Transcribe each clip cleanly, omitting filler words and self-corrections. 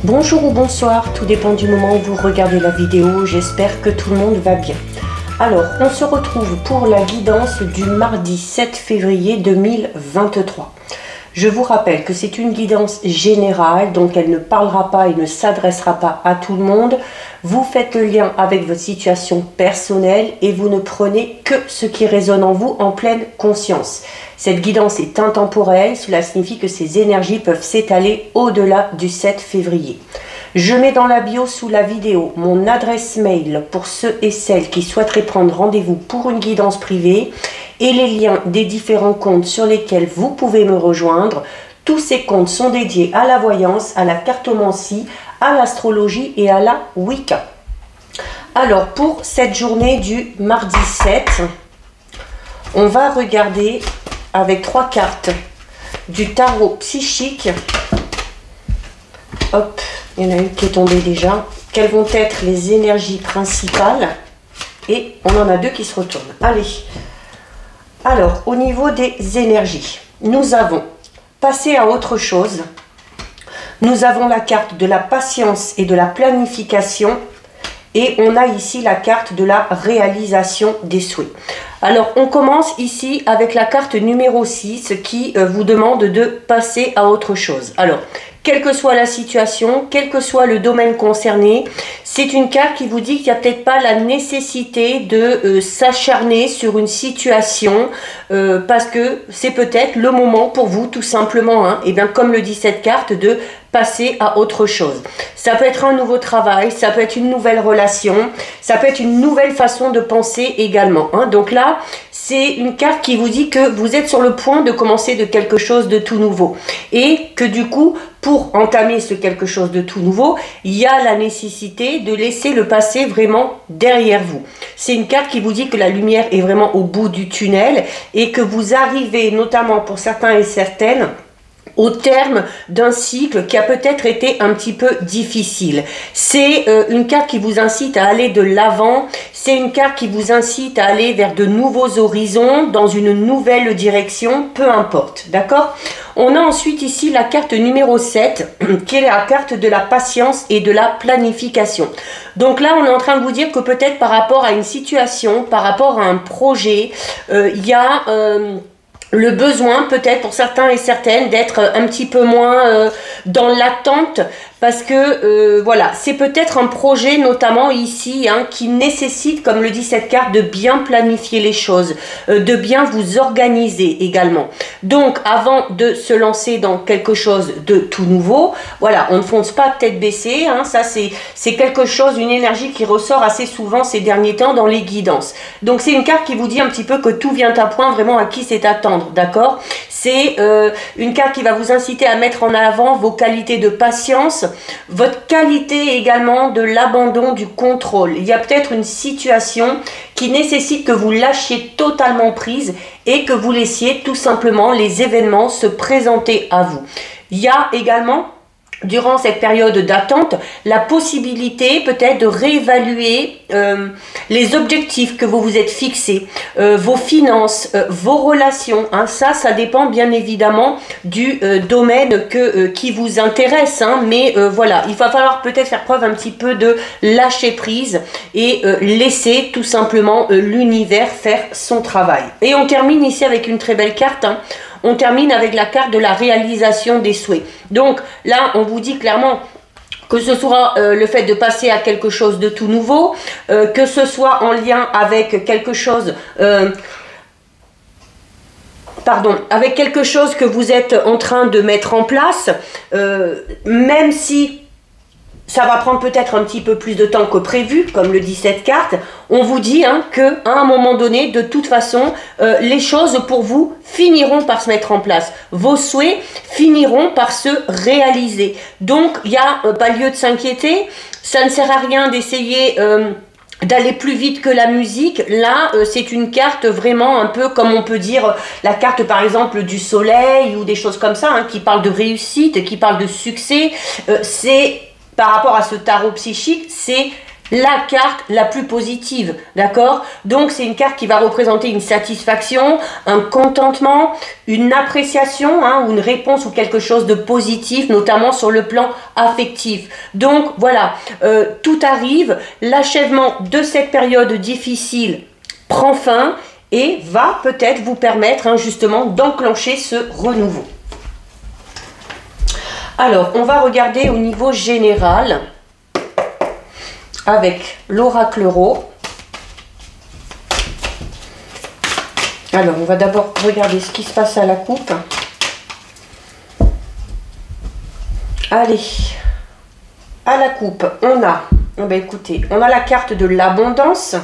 Bonjour ou bonsoir, tout dépend du moment où vous regardez la vidéo, j'espère que tout le monde va bien. Alors, on se retrouve pour la guidance du mardi 7 février 2023. Je vous rappelle que c'est une guidance générale, donc elle ne parlera pas et ne s'adressera pas à tout le monde. Vous faites le lien avec votre situation personnelle et vous ne prenez que ce qui résonne en vous en pleine conscience. Cette guidance est intemporelle, cela signifie que ces énergies peuvent s'étaler au-delà du 7 février. Je mets dans la bio sous la vidéo mon adresse mail pour ceux et celles qui souhaiteraient prendre rendez-vous pour une guidance privée et les liens des différents comptes sur lesquels vous pouvez me rejoindre. Tous ces comptes sont dédiés à la voyance, à la cartomancie, à l'astrologie et à la Wicca. Alors pour cette journée du mardi 7, on va regarder avec 3 cartes du tarot psychique. Hop, il y en a une qui est tombée déjà. Quelles vont être les énergies principales? Et on en a 2 qui se retournent. Allez. Alors, au niveau des énergies, nous avons passé à autre chose. Nous avons la carte de la patience et de la planification. Et on a ici la carte de la réalisation des souhaits. Alors, on commence ici avec la carte numéro 6 qui vous demande de passer à autre chose. Alors, quelle que soit la situation, quel que soit le domaine concerné, c'est une carte qui vous dit qu'il n'y a peut-être pas la nécessité de s'acharner sur une situation parce que c'est peut-être le moment pour vous tout simplement, hein, et bien comme le dit cette carte, de passer à autre chose. Ça peut être un nouveau travail, ça peut être une nouvelle relation, ça peut être une nouvelle façon de penser également, hein. Donc là, c'est une carte qui vous dit que vous êtes sur le point de commencer de quelque chose de tout nouveau et que du coup, pour entamer ce quelque chose de tout nouveau, il y a la nécessité de laisser le passé vraiment derrière vous. C'est une carte qui vous dit que la lumière est vraiment au bout du tunnel et que vous arrivez, notamment pour certains et certaines, au terme d'un cycle qui a peut-être été un petit peu difficile. C'est une carte qui vous incite à aller de l'avant, c'est une carte qui vous incite à aller vers de nouveaux horizons, dans une nouvelle direction, peu importe, d'accord? On a ensuite ici la carte numéro 7, qui est la carte de la patience et de la planification. Donc là, on est en train de vous dire que peut-être par rapport à une situation, par rapport à un projet, il y a le besoin peut-être pour certains et certaines d'être un petit peu moins dans l'attente parce que voilà, c'est peut-être un projet notamment ici hein, qui nécessite, comme le dit cette carte, de bien planifier les choses, de bien vous organiser également. Donc avant de se lancer dans quelque chose de tout nouveau, voilà, on ne fonce pas tête baissée, hein, ça c'est quelque chose, une énergie qui ressort assez souvent ces derniers temps dans les guidances. Donc c'est une carte qui vous dit un petit peu que tout vient à point vraiment à qui c'est attendre, d'accord? C'est une carte qui va vous inciter à mettre en avant vos qualités de patience, votre qualité également de l'abandon du contrôle. Il y a peut-être une situation qui nécessite que vous lâchiez totalement prise et que vous laissiez tout simplement les événements se présenter à vous. Il y a également, durant cette période d'attente, la possibilité peut-être de réévaluer les objectifs que vous vous êtes fixés, vos finances, vos relations. Hein, ça dépend bien évidemment du domaine qui vous intéresse. Hein, mais voilà, il va falloir peut-être faire preuve un petit peu de lâcher prise et laisser tout simplement l'univers faire son travail. Et on termine ici avec une très belle carte. Hein. On termine avec la carte de la réalisation des souhaits. Donc là, on vous dit clairement que ce soit le fait de passer à quelque chose de tout nouveau, que ce soit en lien avec quelque chose... avec quelque chose que vous êtes en train de mettre en place, même si ça va prendre peut-être un petit peu plus de temps que prévu, comme le dit cette carte, on vous dit hein, qu'à un moment donné, de toute façon, les choses pour vous finiront par se mettre en place. Vos souhaits finiront par se réaliser. Donc, il n'y a pas lieu de s'inquiéter. Ça ne sert à rien d'essayer... d'aller plus vite que la musique. Là, c'est une carte vraiment un peu comme on peut dire la carte par exemple du soleil ou des choses comme ça, hein, qui parle de réussite, qui parle de succès. C'est par rapport à ce tarot psychique, c'est la carte la plus positive, d'accord? Donc c'est une carte qui va représenter une satisfaction, un contentement, une appréciation, hein, ou une réponse ou quelque chose de positif, notamment sur le plan affectif. Donc voilà, tout arrive, l'achèvement de cette période difficile prend fin et va peut-être vous permettre, hein, justement d'enclencher ce renouveau. Alors, on va regarder au niveau général avec l'oracle Euro. Alors, on va d'abord regarder ce qui se passe à la coupe. Allez, à la coupe, on a, ben écoutez, on a la carte de l'abondance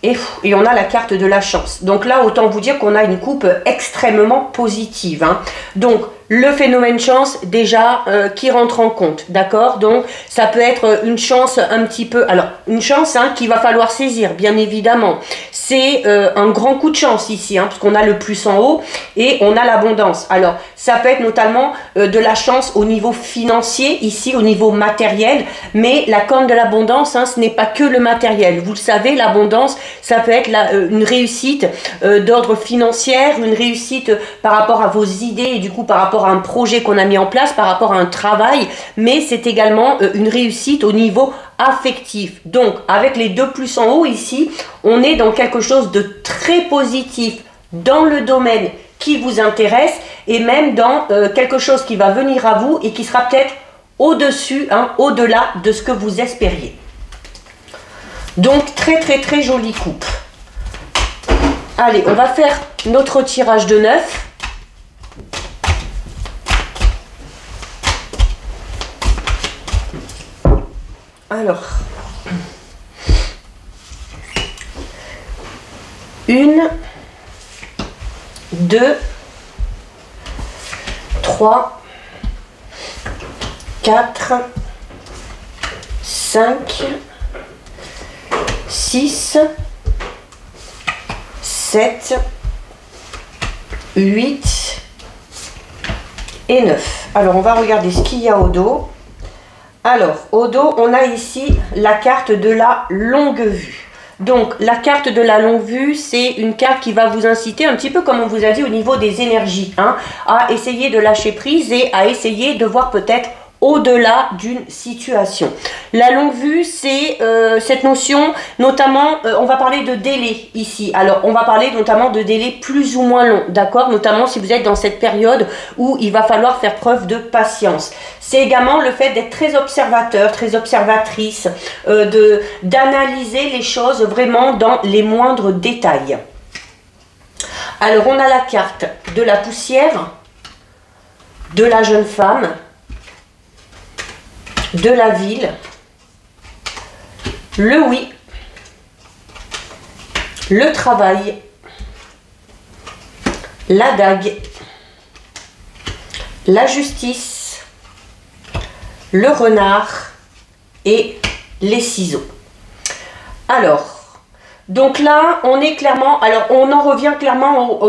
et on a la carte de la chance. Donc là, autant vous dire qu'on a une coupe extrêmement positive, hein. Donc, le phénomène chance déjà qui rentre en compte, d'accord? Donc ça peut être une chance un petit peu, alors une chance, hein, qu'il va falloir saisir, bien évidemment. C'est un grand coup de chance ici, hein, parce qu'on a le plus en haut et on a l'abondance. Alors ça peut être notamment de la chance au niveau financier, ici au niveau matériel, mais la corne de l'abondance, hein, ce n'est pas que le matériel. Vous le savez, l'abondance, ça peut être une réussite d'ordre financier, une réussite par rapport à vos idées et du coup par rapport à un projet qu'on a mis en place, par rapport à un travail, mais c'est également une réussite au niveau affectif. Donc avec les deux plus en haut ici, on est dans quelque chose de très positif dans le domaine qui vous intéresse et même dans quelque chose qui va venir à vous et qui sera peut-être au-dessus, hein, au-delà de ce que vous espériez. Donc très très très jolie coupe. Allez, on va faire notre tirage de 9. Alors, 1, 2, 3, 4, 5, 6, 7, 8 et 9. Alors, on va regarder ce qu'il y a au dos. Alors, au dos, on a ici la carte de la longue vue. Donc, la carte de la longue vue, c'est une carte qui va vous inciter, un petit peu comme on vous a dit au niveau des énergies, hein, à essayer de lâcher prise et à essayer de voir peut-être au-delà d'une situation. La longue vue, c'est cette notion, notamment, on va parler de délai ici. Alors, on va parler notamment de délai plus ou moins long, d'accord? Notamment si vous êtes dans cette période où il va falloir faire preuve de patience. C'est également le fait d'être très observateur, très observatrice, d'analyser les choses vraiment dans les moindres détails. Alors, on a la carte de la poussière, de la jeune femme, de la ville, le oui, le travail, la dague, la justice, le renard et les ciseaux. Alors, donc là, on est clairement, alors on en revient clairement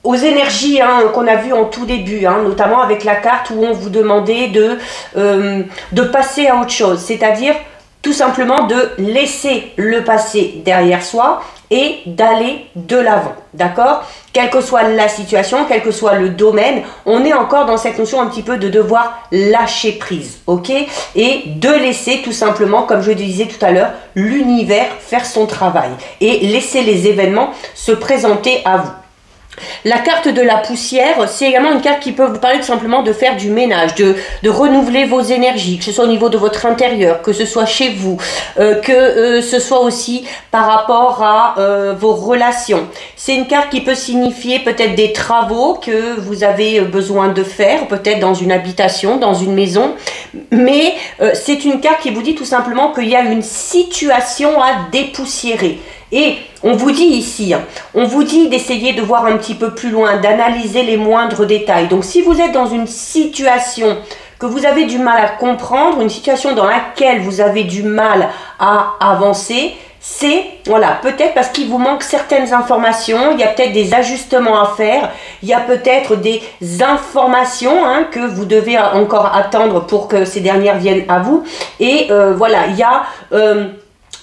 aux énergies, hein, qu'on a vues en tout début, hein, notamment avec la carte où on vous demandait de passer à autre chose, c'est-à-dire tout simplement de laisser le passé derrière soi et d'aller de l'avant, d'accord? Quelle que soit la situation, quel que soit le domaine, on est encore dans cette notion un petit peu de devoir lâcher prise, ok? Et de laisser tout simplement, comme je disais tout à l'heure, l'univers faire son travail et laisser les événements se présenter à vous. La carte de la poussière, c'est également une carte qui peut vous parler tout simplement de faire du ménage, de renouveler vos énergies, que ce soit au niveau de votre intérieur, que ce soit chez vous, que ce soit aussi par rapport à vos relations. C'est une carte qui peut signifier peut-être des travaux que vous avez besoin de faire, peut-être dans une habitation, dans une maison, mais c'est une carte qui vous dit tout simplement qu'il y a une situation à dépoussiérer. Et on vous dit ici, on vous dit d'essayer de voir un petit peu plus loin, d'analyser les moindres détails. Donc si vous êtes dans une situation que vous avez du mal à comprendre, une situation dans laquelle vous avez du mal à avancer, c'est, voilà, peut-être parce qu'il vous manque certaines informations, il y a peut-être des ajustements à faire, il y a peut-être des informations que vous devez encore attendre pour que ces dernières viennent à vous. Et voilà, il y a...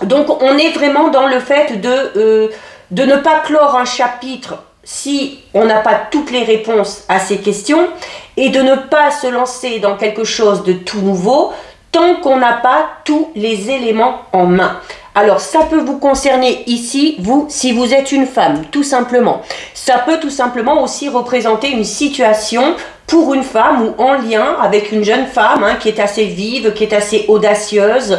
donc on est vraiment dans le fait de ne pas clore un chapitre si on n'a pas toutes les réponses à ces questions et de ne pas se lancer dans quelque chose de tout nouveau tant qu'on n'a pas tous les éléments en main. Alors, ça peut vous concerner ici, vous, si vous êtes une femme, tout simplement. Ça peut tout simplement aussi représenter une situation pour une femme ou en lien avec une jeune femme qui est assez vive, qui est assez audacieuse,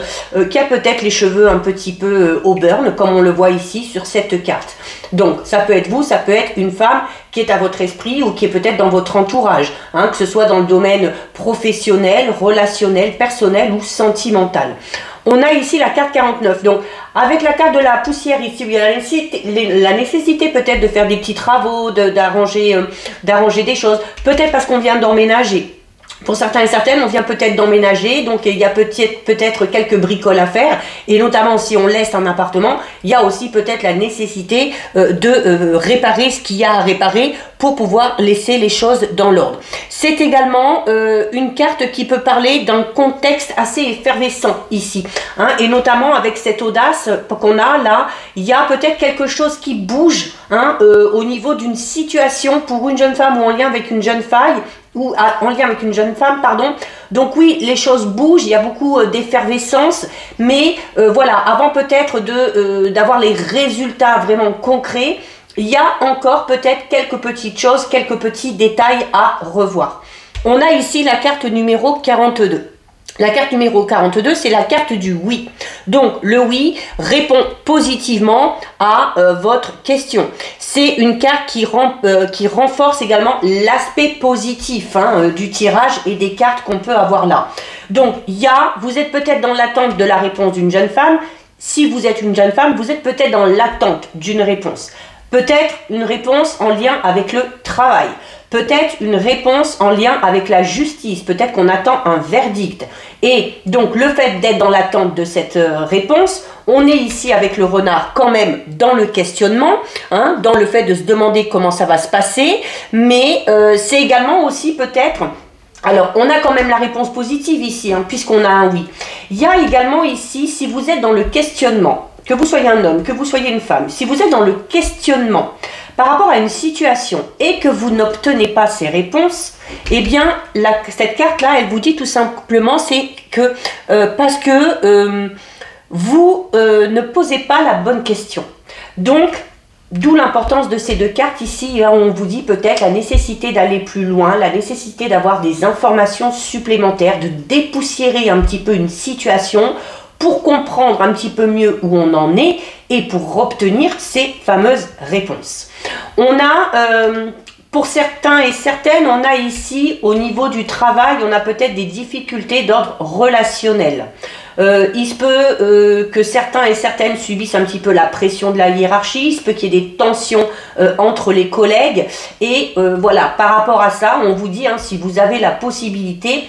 qui a peut-être les cheveux un petit peu au burn, comme on le voit ici sur cette carte. Donc, ça peut être vous, ça peut être une femme qui est à votre esprit ou qui est peut-être dans votre entourage, que ce soit dans le domaine professionnel, relationnel, personnel ou sentimental. On a ici la carte 49. Donc, avec la carte de la poussière ici, il y a la nécessité peut-être de faire des petits travaux, d'arranger des choses. Peut-être parce qu'on vient d'emménager. Pour certains et certaines, on vient peut-être d'emménager, donc il y a peut-être quelques bricoles à faire, et notamment si on laisse un appartement, il y a aussi peut-être la nécessité de réparer ce qu'il y a à réparer pour pouvoir laisser les choses dans l'ordre. C'est également une carte qui peut parler d'un contexte assez effervescent ici, et notamment avec cette audace qu'on a là, il y a peut-être quelque chose qui bouge au niveau d'une situation pour une jeune femme ou en lien avec une jeune femme, en lien avec une jeune femme, pardon. Donc oui, les choses bougent, il y a beaucoup d'effervescence, mais voilà, avant peut-être d'avoir les résultats vraiment concrets, il y a encore peut-être quelques petites choses, quelques petits détails à revoir. On a ici la carte numéro 42. La carte numéro 42, c'est la carte du oui. Donc, le oui répond positivement à votre question. C'est une carte qui renforce également l'aspect positif du tirage et des cartes qu'on peut avoir là. Donc, vous êtes peut-être dans l'attente de la réponse d'une jeune femme. Si vous êtes une jeune femme, vous êtes peut-être dans l'attente d'une réponse. Peut-être une réponse en lien avec le travail. Peut-être une réponse en lien avec la justice, peut-être qu'on attend un verdict. Et donc le fait d'être dans l'attente de cette réponse, on est ici avec le renard quand même dans le questionnement, dans le fait de se demander comment ça va se passer, mais c'est également aussi peut-être... Alors, on a quand même la réponse positive ici, puisqu'on a un oui. Il y a également ici, si vous êtes dans le questionnement, que vous soyez un homme, que vous soyez une femme, si vous êtes dans le questionnement par rapport à une situation et que vous n'obtenez pas ces réponses, eh bien, cette carte-là, elle vous dit tout simplement, c'est que parce que vous ne posez pas la bonne question. Donc, d'où l'importance de ces deux cartes ici, où on vous dit peut-être la nécessité d'aller plus loin, la nécessité d'avoir des informations supplémentaires, de dépoussiérer un petit peu une situation pour comprendre un petit peu mieux où on en est et pour obtenir ces fameuses réponses. On a, pour certains et certaines, on a ici au niveau du travail, on a peut-être des difficultés d'ordre relationnel. Il se peut que certains et certaines subissent un petit peu la pression de la hiérarchie, il se peut qu'il y ait des tensions entre les collègues et voilà, par rapport à ça, on vous dit, si vous avez la possibilité,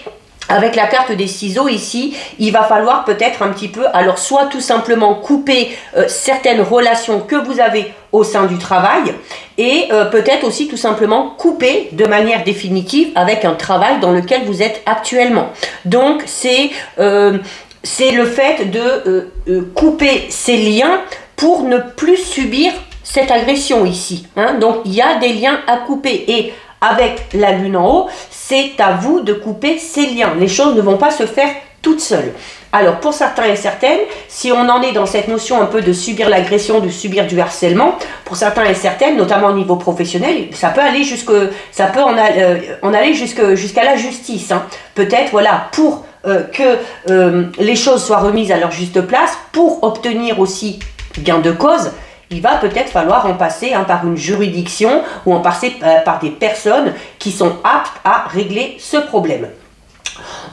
avec la carte des ciseaux ici, il va falloir peut-être un petit peu, alors soit tout simplement couper certaines relations que vous avez au sein du travail et peut-être aussi tout simplement couper de manière définitive avec un travail dans lequel vous êtes actuellement. Donc c'est le fait de couper ces liens pour ne plus subir cette agression ici. Donc il y a des liens à couper et avec la lune en haut, c'est à vous de couper ces liens. Les choses ne vont pas se faire toutes seules. Alors pour certains et certaines, si on en est dans cette notion un peu de subir l'agression, de subir du harcèlement, pour certains et certaines, notamment au niveau professionnel, ça peut aller jusqu'à la justice. Peut-être voilà, pour que les choses soient remises à leur juste place, pour obtenir aussi gain de cause, il va peut-être falloir en passer par une juridiction ou en passer par des personnes qui sont aptes à régler ce problème.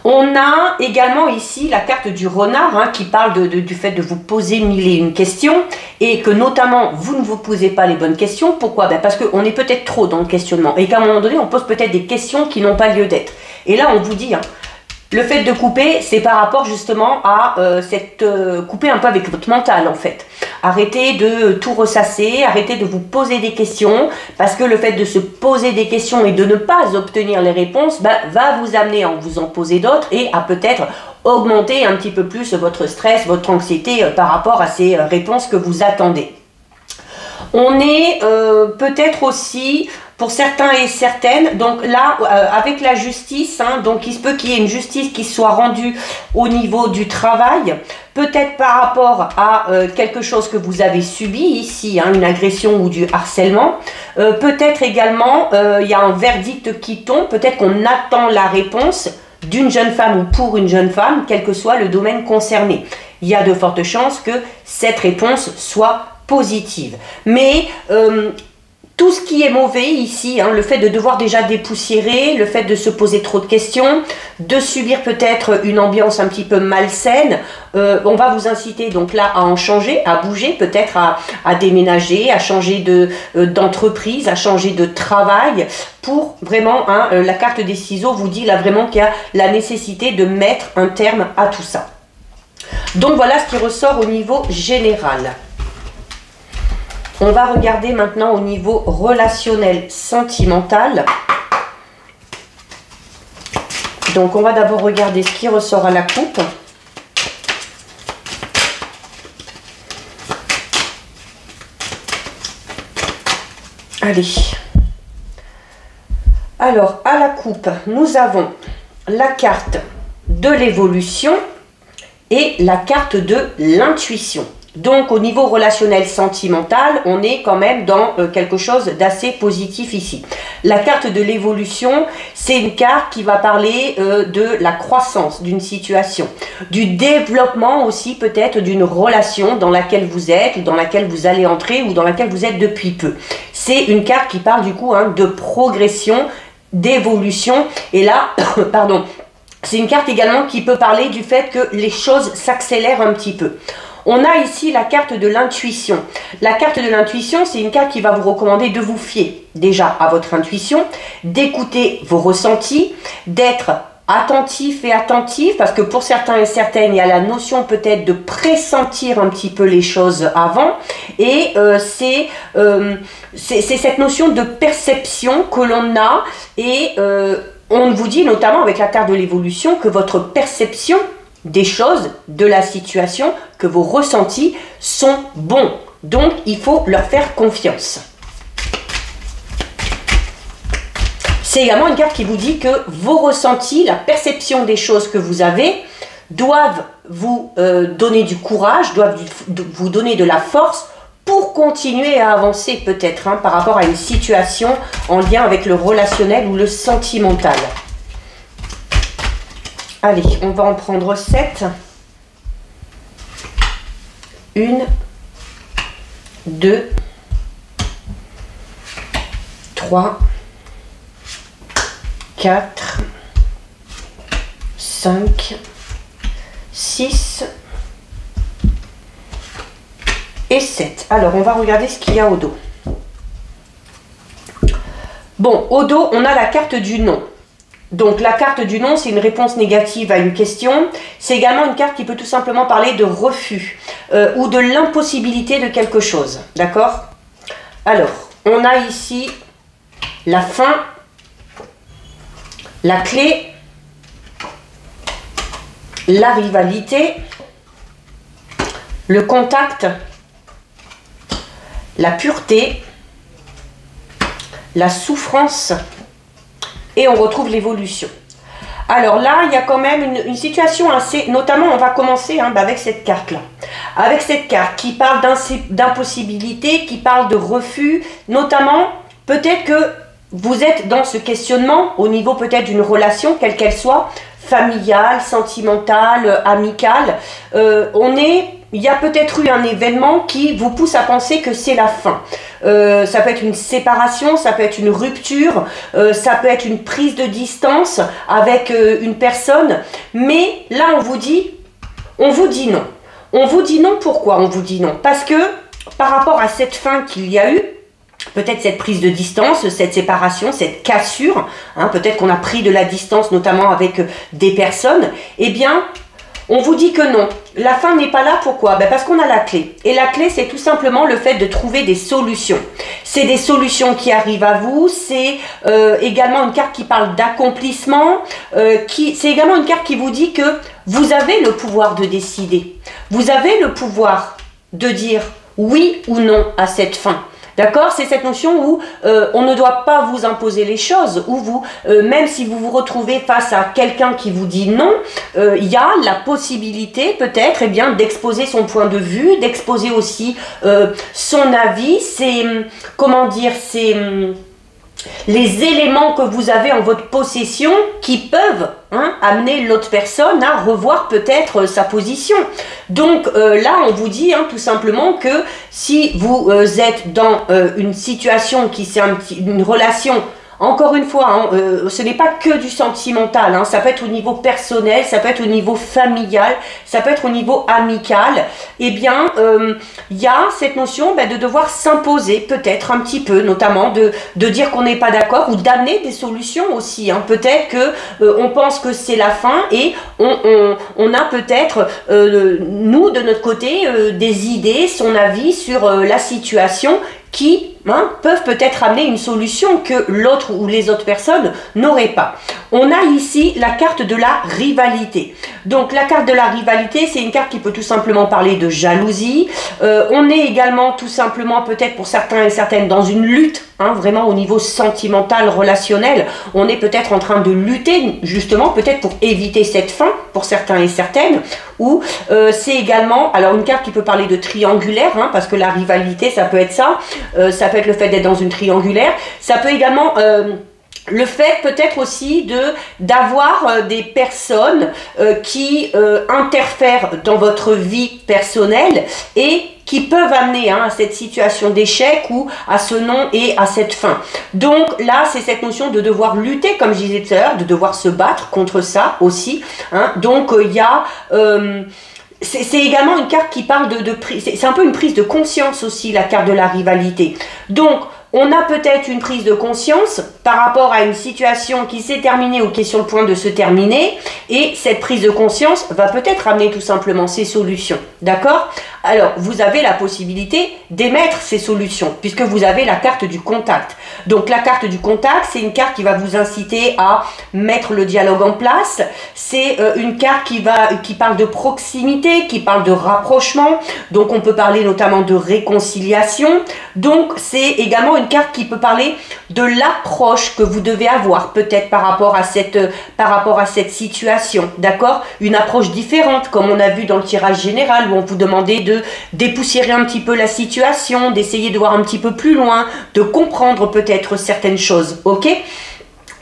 On a également ici la carte du renard qui parle du fait de vous poser mille et une questions et que notamment vous ne vous posez pas les bonnes questions. Pourquoi? Parce qu'on est peut-être trop dans le questionnement et qu'à un moment donné on pose peut-être des questions qui n'ont pas lieu d'être. Et là on vous dit, Le fait de couper, c'est par rapport justement à couper un peu avec votre mental en fait. Arrêtez de tout ressasser, arrêtez de vous poser des questions, parce que le fait de se poser des questions et de ne pas obtenir les réponses va vous amener à vous en poser d'autres et à peut-être augmenter un petit peu plus votre stress, votre anxiété par rapport à ces réponses que vous attendez. On est peut-être aussi, pour certains et certaines, donc là, avec la justice, donc il se peut qu'il y ait une justice qui soit rendue au niveau du travail, peut-être par rapport à quelque chose que vous avez subi ici, une agression ou du harcèlement. Peut-être également, il y a un verdict qui tombe, peut-être qu'on attend la réponse d'une jeune femme ou pour une jeune femme, quel que soit le domaine concerné. Il y a de fortes chances que cette réponse soit positive. Mais tout ce qui est mauvais ici, le fait de devoir déjà dépoussiérer, le fait de se poser trop de questions, de subir peut-être une ambiance un petit peu malsaine, on va vous inciter donc là à en changer, à bouger, peut-être à déménager, à changer d'entreprise, à changer de travail, pour vraiment, la carte des ciseaux vous dit là vraiment qu'il y a la nécessité de mettre un terme à tout ça. Donc voilà ce qui ressort au niveau général. On va regarder maintenant au niveau relationnel, sentimental. Donc on va d'abord regarder ce qui ressort à la coupe. Allez. Alors à la coupe, nous avons la carte de l'évolution et la carte de l'intuition. Donc au niveau relationnel sentimental, on est quand même dans quelque chose d'assez positif ici. La carte de l'évolution, c'est une carte qui va parler de la croissance d'une situation, du développement aussi peut-être d'une relation dans laquelle vous êtes, dans laquelle vous allez entrer ou dans laquelle vous êtes depuis peu. C'est une carte qui parle du coup de progression, d'évolution. Et là, pardon, c'est une carte également qui peut parler du fait que les choses s'accélèrent un petit peu. On a ici la carte de l'intuition. La carte de l'intuition, c'est une carte qui va vous recommander de vous fier déjà à votre intuition, d'écouter vos ressentis, d'être attentif et attentif, parce que pour certains et certaines, il y a la notion peut-être de pressentir un petit peu les choses avant, et c'est cette notion de perception que l'on a, et on vous dit notamment avec la carte de l'évolution que votre perception des choses, de la situation, que vos ressentis sont bons. Donc, il faut leur faire confiance. C'est également une carte qui vous dit que vos ressentis, la perception des choses que vous avez, doivent vous donner du courage, doivent vous donner de la force pour continuer à avancer peut-être par rapport à une situation en lien avec le relationnel ou le sentimental. Allez, on va en prendre 7. 1, 2, 3, 4, 5, 6 et 7. Alors, on va regarder ce qu'il y a au dos. Bon, au dos, on a la carte du non. Donc la carte du non, c'est une réponse négative à une question. C'est également une carte qui peut tout simplement parler de refus ou de l'impossibilité de quelque chose. D'accord? Alors, on a ici la fin, la clé, la rivalité, le contact, la pureté, la souffrance, et on retrouve l'évolution. Alors là, il y a quand même une situation assez... Notamment, on va commencer avec cette carte-là. Avec cette carte qui parle d'impossibilité, qui parle de refus. Notamment, peut-être que vous êtes dans ce questionnement au niveau peut-être d'une relation, quelle qu'elle soit, familiale, sentimentale, amicale. Il y a peut-être eu un événement qui vous pousse à penser que c'est la fin. Ça peut être une séparation, ça peut être une rupture, ça peut être une prise de distance avec une personne. Mais là, on vous dit non. On vous dit non, pourquoi on vous dit non? Parce que par rapport à cette fin qu'il y a eu, peut-être cette prise de distance, cette séparation, cette cassure, hein, peut-être qu'on a pris de la distance, notamment avec des personnes, eh bien, on vous dit que non, la fin n'est pas là, pourquoi? Ben parce qu'on a la clé. Et la clé, c'est tout simplement le fait de trouver des solutions. C'est des solutions qui arrivent à vous, c'est également une carte qui parle d'accomplissement, c'est également une carte qui vous dit que vous avez le pouvoir de décider. Vous avez le pouvoir de dire oui ou non à cette fin. D'accord? C'est cette notion où on ne doit pas vous imposer les choses, où vous, même si vous vous retrouvez face à quelqu'un qui vous dit non, il y a la possibilité peut-être eh bien d'exposer son point de vue, d'exposer aussi son avis, c'est, comment dire, c'est les éléments que vous avez en votre possession qui peuvent amener l'autre personne à revoir peut-être sa position. Donc là, on vous dit tout simplement que si vous êtes dans une situation qui c'est une relation. Encore une fois, ce n'est pas que du sentimental, ça peut être au niveau personnel, ça peut être au niveau familial, ça peut être au niveau amical. Eh bien, il y a cette notion de devoir s'imposer peut-être un petit peu, notamment de dire qu'on n'est pas d'accord ou d'amener des solutions aussi. Peut-être que on pense que c'est la fin et on a peut-être, nous, de notre côté, des idées, son avis sur la situation qui peuvent peut-être amener une solution que l'autre ou les autres personnes n'auraient pas. On a ici la carte de la rivalité. Donc la carte de la rivalité, c'est une carte qui peut tout simplement parler de jalousie. On est également tout simplement peut-être pour certains et certaines dans une lutte, vraiment au niveau sentimental, relationnel. On est peut-être en train de lutter justement peut-être pour éviter cette fin pour certains et certaines. Ou c'est également, alors une carte qui peut parler de triangulaire, parce que la rivalité ça peut être ça, ça peut être le fait d'être dans une triangulaire, ça peut également le fait peut-être aussi d'avoir des personnes qui interfèrent dans votre vie personnelle et qui peuvent amener à cette situation d'échec ou à ce non et à cette fin. Donc là, c'est cette notion de devoir lutter, comme je disais tout à l'heure, de devoir se battre contre ça aussi. Donc il y a... c'est également une carte qui parle de prise, c'est un peu une prise de conscience aussi, la carte de la rivalité. Donc, on a peut-être une prise de conscience par rapport à une situation qui s'est terminée ou qui est sur le point de se terminer. Et cette prise de conscience va peut-être amener tout simplement ces solutions. D'accord? Alors, vous avez la possibilité d'émettre ces solutions puisque vous avez la carte du contact. Donc, la carte du contact, c'est une carte qui va vous inciter à mettre le dialogue en place. C'est une carte qui parle de proximité, qui parle de rapprochement. Donc, on peut parler notamment de réconciliation. Donc, c'est également une carte qui peut parler de l'approche que vous devez avoir peut-être par rapport à cette situation, d'accord? Une approche différente comme on a vu dans le tirage général où on vous demandait de dépoussiérer un petit peu la situation, d'essayer de voir un petit peu plus loin, de comprendre peut-être certaines choses, ok?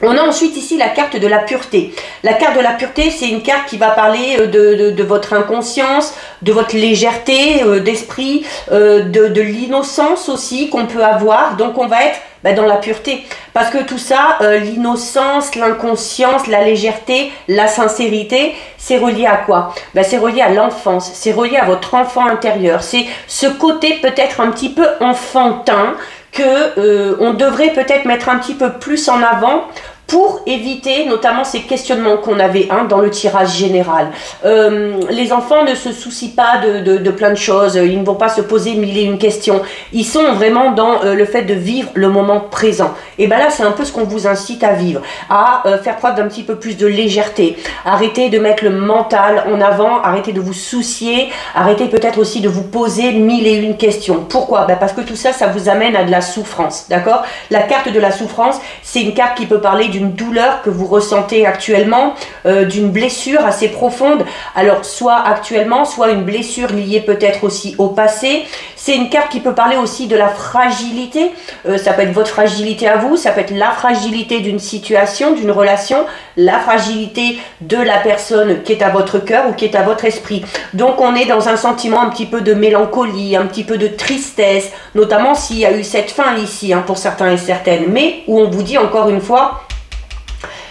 On a ensuite ici la carte de la pureté. La carte de la pureté, c'est une carte qui va parler de votre inconscience, de votre légèreté d'esprit, de l'innocence aussi qu'on peut avoir. Donc on va être dans la pureté. Parce que tout ça, l'innocence, l'inconscience, la légèreté, la sincérité, c'est relié à quoi? C'est relié à l'enfance, c'est relié à votre enfant intérieur. C'est ce côté peut-être un petit peu enfantin que on devrait peut-être mettre un petit peu plus en avant pour éviter notamment ces questionnements qu'on avait dans le tirage général. Les enfants ne se soucient pas de plein de choses, ils ne vont pas se poser mille et une questions. Ils sont vraiment dans le fait de vivre le moment présent. Et là, c'est un peu ce qu'on vous incite à vivre, à faire preuve d'un petit peu plus de légèreté. Arrêtez de mettre le mental en avant, arrêtez de vous soucier, arrêtez peut-être aussi de vous poser mille et une questions. Pourquoi? Parce que tout ça, ça vous amène à de la souffrance, d'accord? La carte de la souffrance, c'est une carte qui peut parler d'une douleur que vous ressentez actuellement, d'une blessure assez profonde, alors soit actuellement, soit une blessure liée peut-être aussi au passé. C'est une carte qui peut parler aussi de la fragilité, ça peut être votre fragilité à vous, ça peut être la fragilité d'une situation, d'une relation, la fragilité de la personne qui est à votre cœur ou qui est à votre esprit. Donc on est dans un sentiment un petit peu de mélancolie, un petit peu de tristesse, notamment s'il y a eu cette fin ici pour certains et certaines, mais où on vous dit encore une fois,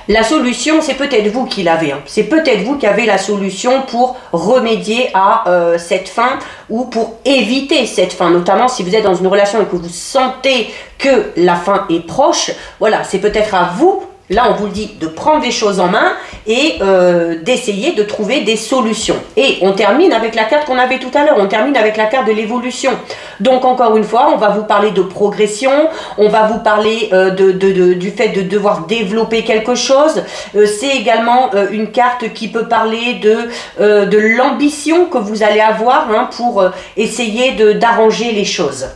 la solution, c'est peut-être vous qui l'avez. C'est peut-être vous qui avez la solution pour remédier à cette fin ou pour éviter cette fin. Notamment si vous êtes dans une relation et que vous sentez que la fin est proche, voilà, c'est peut-être à vous, là on vous le dit, de prendre les choses en main et d'essayer de trouver des solutions. Et on termine avec la carte qu'on avait tout à l'heure, on termine avec la carte de l'évolution. Donc encore une fois, on va vous parler de progression, on va vous parler du fait de devoir développer quelque chose. C'est également une carte qui peut parler de l'ambition que vous allez avoir hein, pour essayer d'arranger les choses.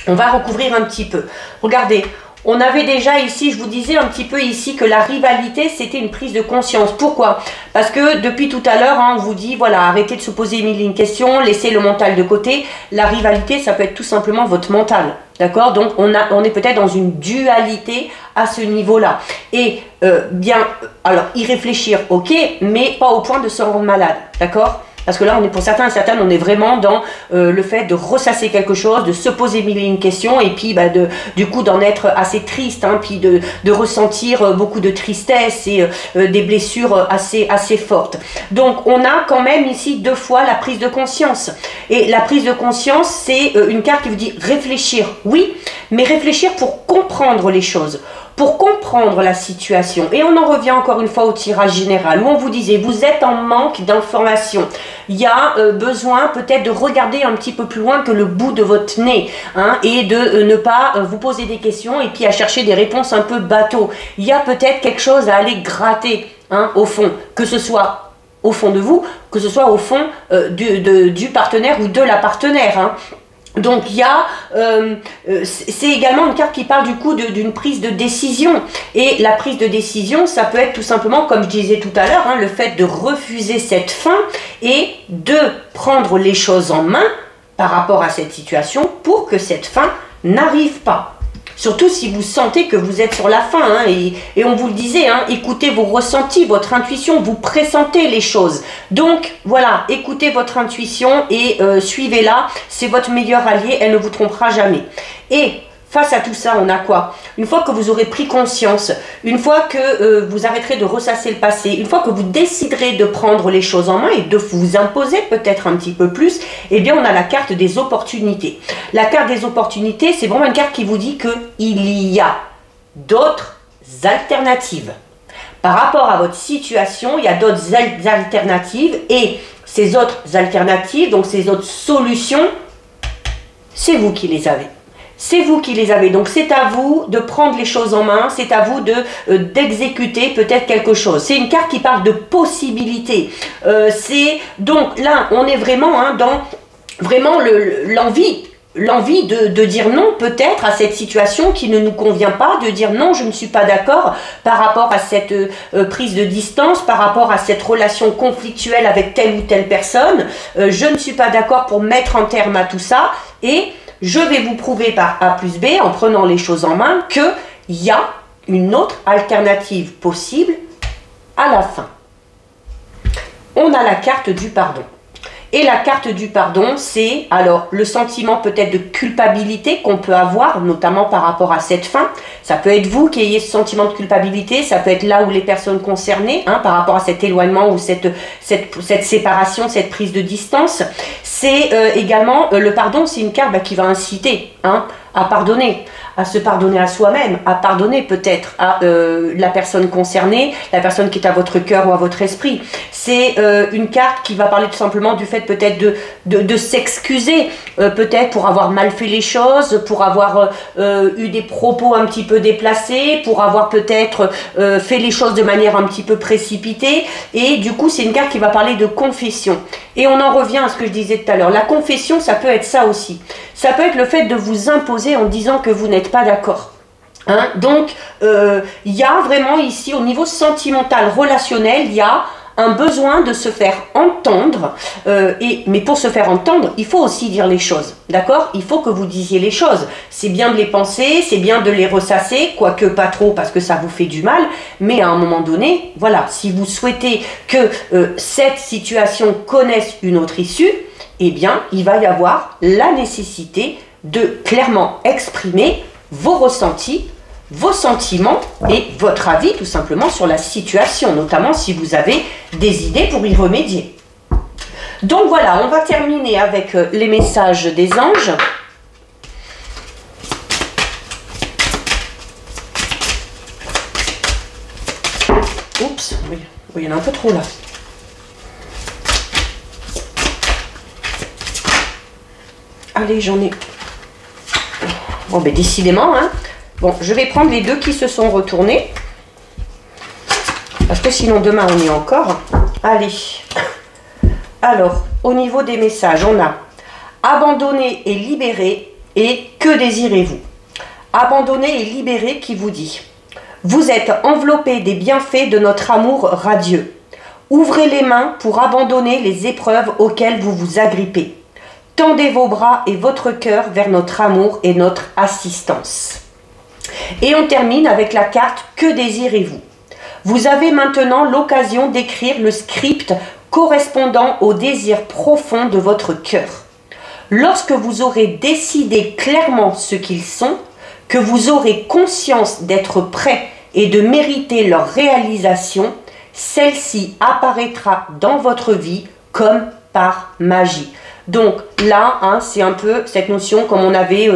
On va recouvrir un petit peu. Regardez. On avait déjà ici, je vous disais un petit peu ici que la rivalité, c'était une prise de conscience. Pourquoi? Parce que depuis tout à l'heure, hein, on vous dit, voilà, arrêtez de se poser mille une questions, laissez le mental de côté. La rivalité, ça peut être tout simplement votre mental. D'accord? Donc, on est peut-être dans une dualité à ce niveau-là. Et bien, alors, y réfléchir, ok, mais pas au point de se rendre malade. D'accord? Parce que là, on est pour certains et certaines, on est vraiment dans le fait de ressasser quelque chose, de se poser mille et une questions et puis bah, du coup d'en être assez triste, hein, puis de ressentir beaucoup de tristesse et des blessures assez fortes. Donc, on a quand même ici deux fois la prise de conscience. Et la prise de conscience, c'est une carte qui vous dit réfléchir, oui, mais réfléchir pour comprendre les choses. Pour comprendre la situation. Et on en revient encore une fois au tirage général où on vous disait vous êtes en manque d'informations. Il y a besoin peut-être de regarder un petit peu plus loin que le bout de votre nez hein, et de ne pas vous poser des questions et puis à chercher des réponses un peu bateau. Il y a peut-être quelque chose à aller gratter hein, au fond, que ce soit au fond de vous, que ce soit au fond du partenaire ou de la partenaire. Hein. Donc il y a, c'est également une carte qui parle du coup d'une prise de décision. Et la prise de décision, ça peut être tout simplement, comme je disais tout à l'heure, hein, le fait de refuser cette fin et de prendre les choses en main par rapport à cette situation pour que cette fin n'arrive pas. Surtout si vous sentez que vous êtes sur la fin, hein, et on vous le disait, hein, écoutez vos ressentis, votre intuition, vous pressentez les choses. Donc voilà, écoutez votre intuition et suivez-la, c'est votre meilleur allié, elle ne vous trompera jamais. Et face à tout ça, on a quoi? Une fois que vous aurez pris conscience, une fois que vous arrêterez de ressasser le passé, une fois que vous déciderez de prendre les choses en main et de vous imposer peut-être un petit peu plus, eh bien on a la carte des opportunités. La carte des opportunités, c'est vraiment une carte qui vous dit qu'il y a d'autres alternatives. Par rapport à votre situation, il y a d'autres alternatives et ces autres alternatives, donc ces autres solutions, c'est vous qui les avez. C'est vous qui les avez, donc c'est à vous de prendre les choses en main, c'est à vous d'exécuter peut-être quelque chose. C'est une carte qui parle de possibilités. Donc là, on est vraiment hein, dans vraiment l'envie de dire non peut-être à cette situation qui ne nous convient pas, de dire non, je ne suis pas d'accord par rapport à cette prise de distance, par rapport à cette relation conflictuelle avec telle ou telle personne. Je ne suis pas d'accord pour mettre un terme à tout ça et je vais vous prouver par A plus B, en prenant les choses en main, qu'il y a une autre alternative possible à la fin. On a la carte du pardon. Et la carte du pardon, c'est alors le sentiment peut-être de culpabilité qu'on peut avoir, notamment par rapport à cette fin. Ça peut être vous qui ayez ce sentiment de culpabilité, ça peut être là où les personnes concernées, hein, par rapport à cet éloignement ou cette séparation, cette prise de distance. C'est également, le pardon, c'est une carte qui va inciter hein, à pardonner, à se pardonner à soi-même, à pardonner peut-être à la personne concernée, la personne qui est à votre cœur ou à votre esprit. C'est une carte qui va parler tout simplement du fait peut-être de s'excuser, peut-être pour avoir mal fait les choses, pour avoir eu des propos un petit peu déplacés, pour avoir peut-être fait les choses de manière un petit peu précipitée. Et du coup, c'est une carte qui va parler de confession. Et on en revient à ce que je disais tout à l'heure. La confession, ça peut être ça aussi. Ça peut être le fait de vous imposer en disant que vous n'êtes pas d'accord. Hein? Donc, il y a vraiment ici, au niveau sentimental, relationnel, il y a un besoin de se faire entendre, mais pour se faire entendre, il faut aussi dire les choses, d'accord? Il faut que vous disiez les choses. C'est bien de les penser, c'est bien de les ressasser, quoique pas trop parce que ça vous fait du mal, mais à un moment donné, voilà, si vous souhaitez que cette situation connaisse une autre issue, eh bien, il va y avoir la nécessité de clairement exprimer vos ressentis, vos sentiments et votre avis tout simplement sur la situation, notamment si vous avez des idées pour y remédier. Donc voilà, on va terminer avec les messages des anges. Oups, oui, il y en a un peu trop là. Allez, j'en ai... Bon, ben décidément, hein. Bon, je vais prendre les deux qui se sont retournés. Parce que sinon, demain, on y est encore. Allez. Alors, au niveau des messages, on a abandonné et libéré et que désirez-vous? Abandonné et libéré qui vous dit: vous êtes enveloppé des bienfaits de notre amour radieux. Ouvrez les mains pour abandonner les épreuves auxquelles vous vous agrippez. Tendez vos bras et votre cœur vers notre amour et notre assistance. Et on termine avec la carte que désirez-vous? Vous avez maintenant l'occasion d'écrire le script correspondant aux désirs profonds de votre cœur. Lorsque vous aurez décidé clairement ce qu'ils sont, que vous aurez conscience d'être prêt et de mériter leur réalisation, celle-ci apparaîtra dans votre vie comme par magie. Donc là, hein, c'est un peu cette notion comme on avait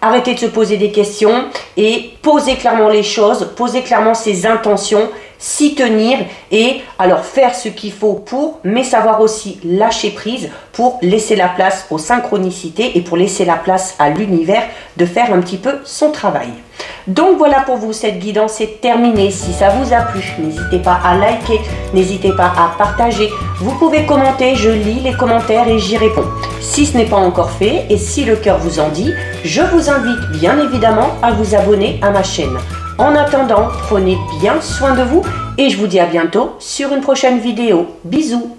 arrêté de se poser des questions et poser clairement les choses, poser clairement ses intentions, s'y tenir et alors faire ce qu'il faut pour, mais savoir aussi lâcher prise pour laisser la place aux synchronicités et pour laisser la place à l'univers de faire un petit peu son travail. Donc voilà pour vous, cette guidance est terminée. Si ça vous a plu, n'hésitez pas à liker, n'hésitez pas à partager. Vous pouvez commenter, je lis les commentaires et j'y réponds. Si ce n'est pas encore fait et si le cœur vous en dit, je vous invite bien évidemment à vous abonner à ma chaîne. En attendant, prenez bien soin de vous et je vous dis à bientôt sur une prochaine vidéo. Bisous!